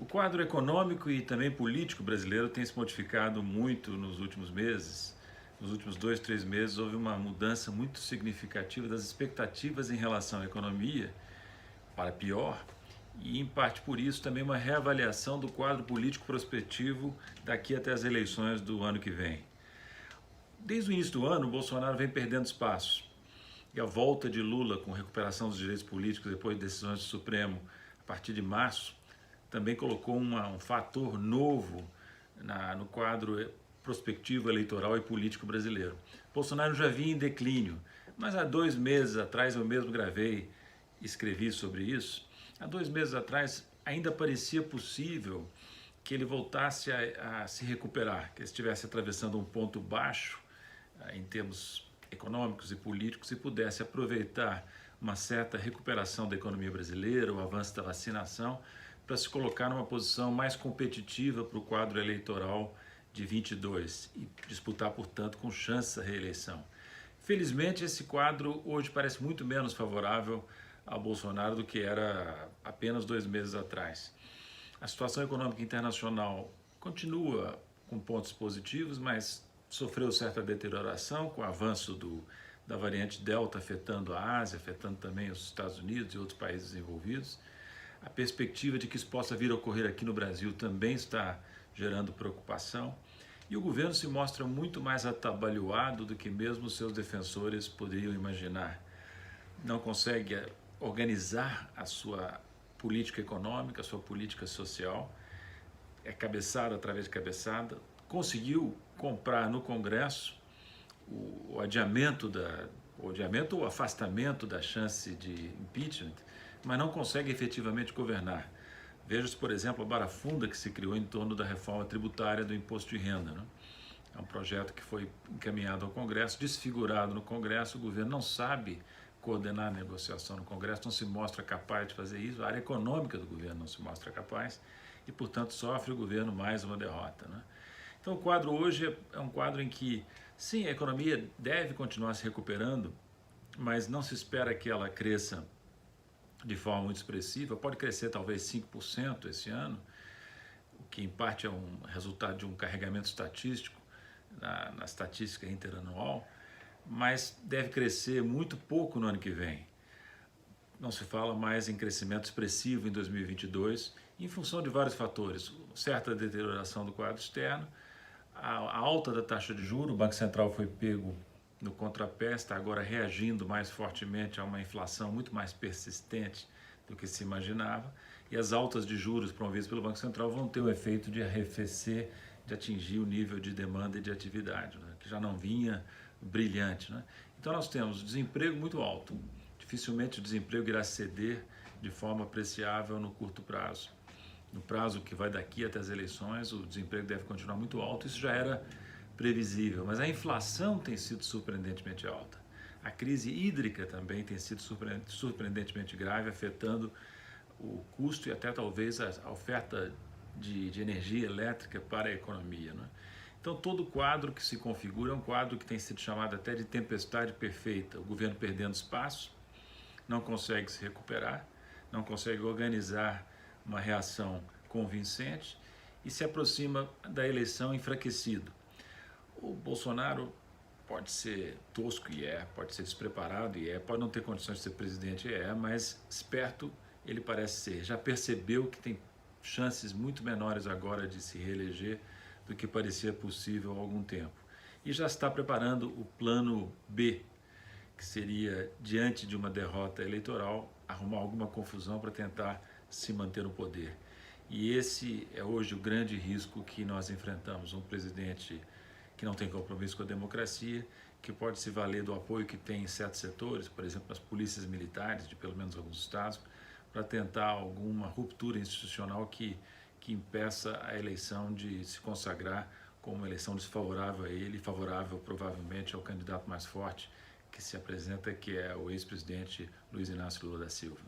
O quadro econômico e também político brasileiro tem se modificado muito nos últimos meses. Nos últimos 2, 3 meses houve uma mudança muito significativa das expectativas em relação à economia, para pior, e em parte por isso também uma reavaliação do quadro político prospectivo daqui até as eleições do ano que vem. Desde o início do ano, o Bolsonaro vem perdendo espaço. E a volta de Lula com recuperação dos direitos políticos depois de decisões do Supremo a partir de março também colocou um fator novo no quadro prospectivo eleitoral e político brasileiro. Bolsonaro já vinha em declínio, mas há 2 meses atrás eu mesmo gravei, escrevi sobre isso. Há 2 meses atrás ainda parecia possível que ele voltasse a se recuperar, que ele estivesse atravessando um ponto baixo em termos econômicos e políticos e pudesse aproveitar uma certa recuperação da economia brasileira, o avanço da vacinação, para se colocar numa posição mais competitiva para o quadro eleitoral de 22 e disputar, portanto, com chance a reeleição. Felizmente, esse quadro hoje parece muito menos favorável ao Bolsonaro do que era apenas 2 meses atrás. A situação econômica internacional continua com pontos positivos, mas sofreu certa deterioração com o avanço da variante Delta afetando a Ásia, afetando também os Estados Unidos e outros países desenvolvidos. A perspectiva de que isso possa vir a ocorrer aqui no Brasil também está gerando preocupação. E o governo se mostra muito mais atabalhoado do que mesmo seus defensores poderiam imaginar. Não consegue organizar a sua política econômica, a sua política social, é cabeçada através de cabeçada. Conseguiu comprar no Congresso o adiamento ou o afastamento da chance de impeachment, mas não consegue efetivamente governar. Veja-se, por exemplo, a barafunda que se criou em torno da reforma tributária do imposto de renda, né? É um projeto que foi encaminhado ao Congresso, desfigurado no Congresso, o governo não sabe coordenar a negociação no Congresso, não se mostra capaz de fazer isso, a área econômica do governo não se mostra capaz e, portanto, sofre o governo mais uma derrota, né? Então o quadro hoje é um quadro em que, sim, a economia deve continuar se recuperando, mas não se espera que ela cresça de forma muito expressiva, pode crescer talvez 5% esse ano, o que em parte é um resultado de um carregamento estatístico na estatística interanual, mas deve crescer muito pouco no ano que vem. Não se fala mais em crescimento expressivo em 2022, em função de vários fatores, certa deterioração do quadro externo, a alta da taxa de juros, o Banco Central foi pego no contrapé, está agora reagindo mais fortemente a uma inflação muito mais persistente do que se imaginava, e as altas de juros promovidas pelo Banco Central vão ter o efeito de arrefecer, de atingir o nível de demanda e de atividade, né, que já não vinha brilhante, né? Então nós temos desemprego muito alto, dificilmente o desemprego irá ceder de forma apreciável no curto prazo. No prazo que vai daqui até as eleições, o desemprego deve continuar muito alto, isso já era previsível, mas a inflação tem sido surpreendentemente alta. A crise hídrica também tem sido surpreendentemente grave, afetando o custo e até talvez a oferta de energia elétrica para a economia, né? Então todo o quadro que se configura é um quadro que tem sido chamado até de tempestade perfeita. O governo perdendo espaço, não consegue se recuperar, não consegue organizar uma reação convincente e se aproxima da eleição enfraquecido. O Bolsonaro pode ser tosco pode ser despreparado pode não ter condições de ser presidente mas esperto ele parece ser. Já percebeu que tem chances muito menores agora de se reeleger do que parecia possível há algum tempo. E já está preparando o plano B, que seria, diante de uma derrota eleitoral, arrumar alguma confusão para tentar se manter no poder. E esse é hoje o grande risco que nós enfrentamos, um presidente que não tem compromisso com a democracia, que pode se valer do apoio que tem em certos setores, por exemplo, as polícias militares de pelo menos alguns estados, para tentar alguma ruptura institucional que impeça a eleição de se consagrar como uma eleição desfavorável a ele, favorável provavelmente ao candidato mais forte que se apresenta, que é o ex-presidente Luiz Inácio Lula da Silva.